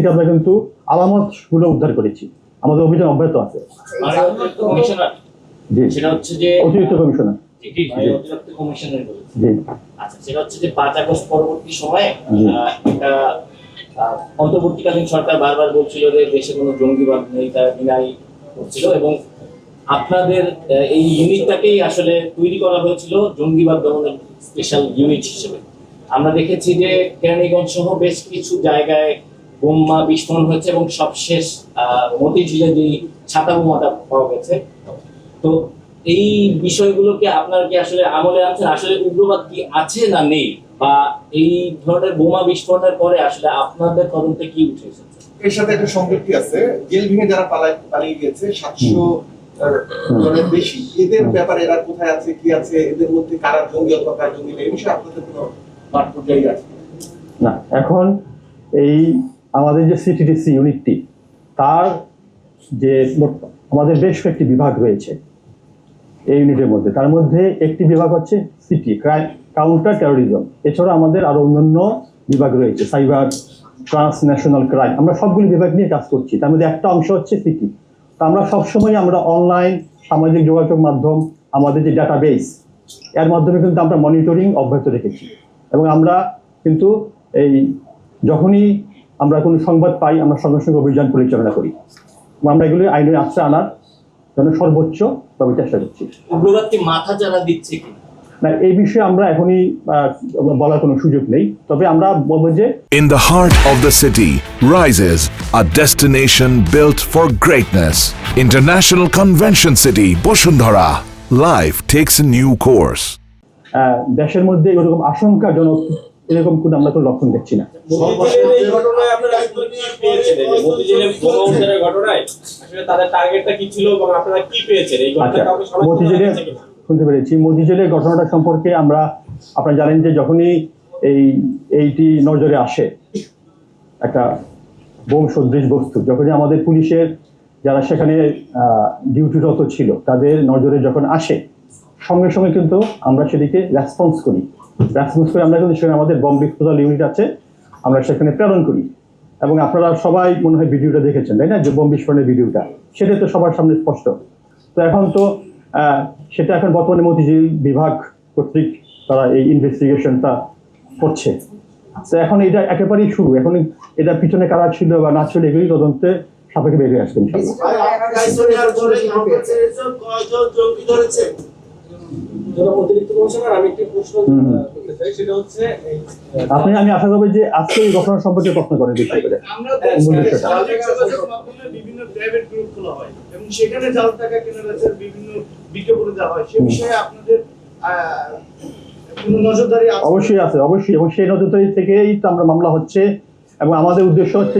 থেকে আমরা কিন্তু আলামত গুলো উদ্ধার করেছি। আমাদের অভিযান অব্যাহত আছে। সেটা হচ্ছে যে অতিরিক্ত কমিশনার আচ্ছা, সেটা হচ্ছে যে 5 আগস্ট পরবর্তী সময়ে একটা অন্তর্বর্তীকালীন সরকার বারবার বলছিল যে দেশে কোনো জঙ্গিবাদ নেই, তারা ডিনাই করছিল, এবং আপনাদের এই ইউনিটটাকেই আসলে তৈরি করা হয়েছিল জঙ্গিবাদ দমনের স্পেশাল ইউনিট হিসেবে। আমরা দেখেছি যে কেরানীগঞ্জ সহ বেশ কিছু জায়গায় বোমা বিস্ফোরণ হয়েছে, এবং সবশেষ মতিঝিলে যে ছাতা বোমাটা পাওয়া গেছে। তো এই বিষয়গুলোকে আপনারা কি আসলে আমলে আনছেন? আসলে উগ্রবাদ কি আছে না নেই, বা এই ধরনের বোমা বিস্ফোরণের পরে আসলে আপনাদের তদন্তে কি উঠে এসেছে? এর সাথে একটা সংযুক্তি আছে, জেল ভেঙে যারা পালিয়ে গিয়েছে 700 জনের বেশি, এদের ব্যাপারে এরা কোথায় আছে, কি আছে, এদের মধ্যে কারা জঙ্গি অথবা কারা জঙ্গি নেই, এই বিষয়ে আপনাদের কোনো মাঠ পর্যায়ে আছে না? এখন এই আমাদের যে সিটিডিসি ইউনিটটি, তার যে আমাদের বেশ কয়েকটি বিভাগ রয়েছে এই ইউনিটের মধ্যে। তার মধ্যে একটি বিভাগ হচ্ছে সিটি ক্রাইম কাউন্টার টেরোরিজম। এছাড়া আমাদের আরো অন্যান্য বিভাগ রয়েছে, সাইবার, ট্রান্সন্যাশনাল ক্রাইম। আমরা সবগুলি বিভাগ নিয়ে কাজ করছি। তার মধ্যে একটা অংশ হচ্ছে সিটি। তো আমরা সবসময় আমরা অনলাইন সামাজিক যোগাযোগ মাধ্যম, আমাদের যে ডাটাবেস, এর মাধ্যমে কিন্তু আমরা মনিটরিং অব্যাহত রেখেছি। এবং আমরা কিন্তু এই যখনই আমরা কোনো সংবাদ পাই, আমরা সঙ্গে সঙ্গে অভিযান পরিচালনা করি। আমরা এগুলি আইনের আশ্রয় আনার জন্য সর্বোচ্চ ভাবে চেষ্টা করছি। উগ্রবাদ কি মাথা চারা দিচ্ছে কি না, এই বিষয়ে আমরা এখনই বলার কোনো সুযোগ নেই। তবে আমরা বলবো যে In the heart of the city rises a destination built for greatness. International Convention City, Bosundhara. Life takes a new course. দেশের মধ্যে এরকম আশঙ্কাজনক এরকম কোনো আমরা কোনো লক্ষণ দেখছি না। শুনতে পেরেছি মতিঝিলের ঘটনাটা সম্পর্কে আমরা, আপনারা জানেন যে যখনই এইটি নজরে আসে একটা বোম সদৃশ বস্তু, যখনই আমাদের পুলিশের যারা সেখানে ডিউটিরত ছিল তাদের নজরে যখন আসে, সঙ্গে সঙ্গে কিন্তু আমরা সেদিকে রেসপন্স করি। আমরা কিন্তু সেখানে আমাদের বম বিস্ফোরণ ইউনিট আছে, আমরা সেখানে প্রেরণ করি। এবং আপনারা সবাই মনে হয় ভিডিওটা দেখেছেন, তাই না? যে বম বিস্ফোরণের ভিডিওটা, সেটা তো সবার সামনে স্পষ্ট। তো এখন তো সেটা এখন বর্তমানে মতিঝিল বিভাগ কর্তৃক তারা এই ইনভেস্টিগেশনটা করছে। তো এখন এটা একেবারেই শুরু। এখন এটা পিছনে কারা ছিল বা না ছিল এগুলি তদন্তে সাপেক্ষে বেরিয়ে আসবে। আমি আশা করবো যে আজকে এই ঘটনা সম্পর্কে প্রশ্ন করেন বিষয় করে। বিভিন্ন প্রাইভেট গ্রুপ খোলা হয় এবং সেখানে জাল টাকা কেনাবেচার বিভিন্ন বিজ্ঞাপন দেওয়া হয়, সে বিষয়ে আপনাদের নজরদারি অবশ্যই আছে, অবশ্যই। এবং সেই নজরদারি থেকেই তো আমরা মামলা হচ্ছে, এবং আমাদের উদ্দেশ্য হচ্ছে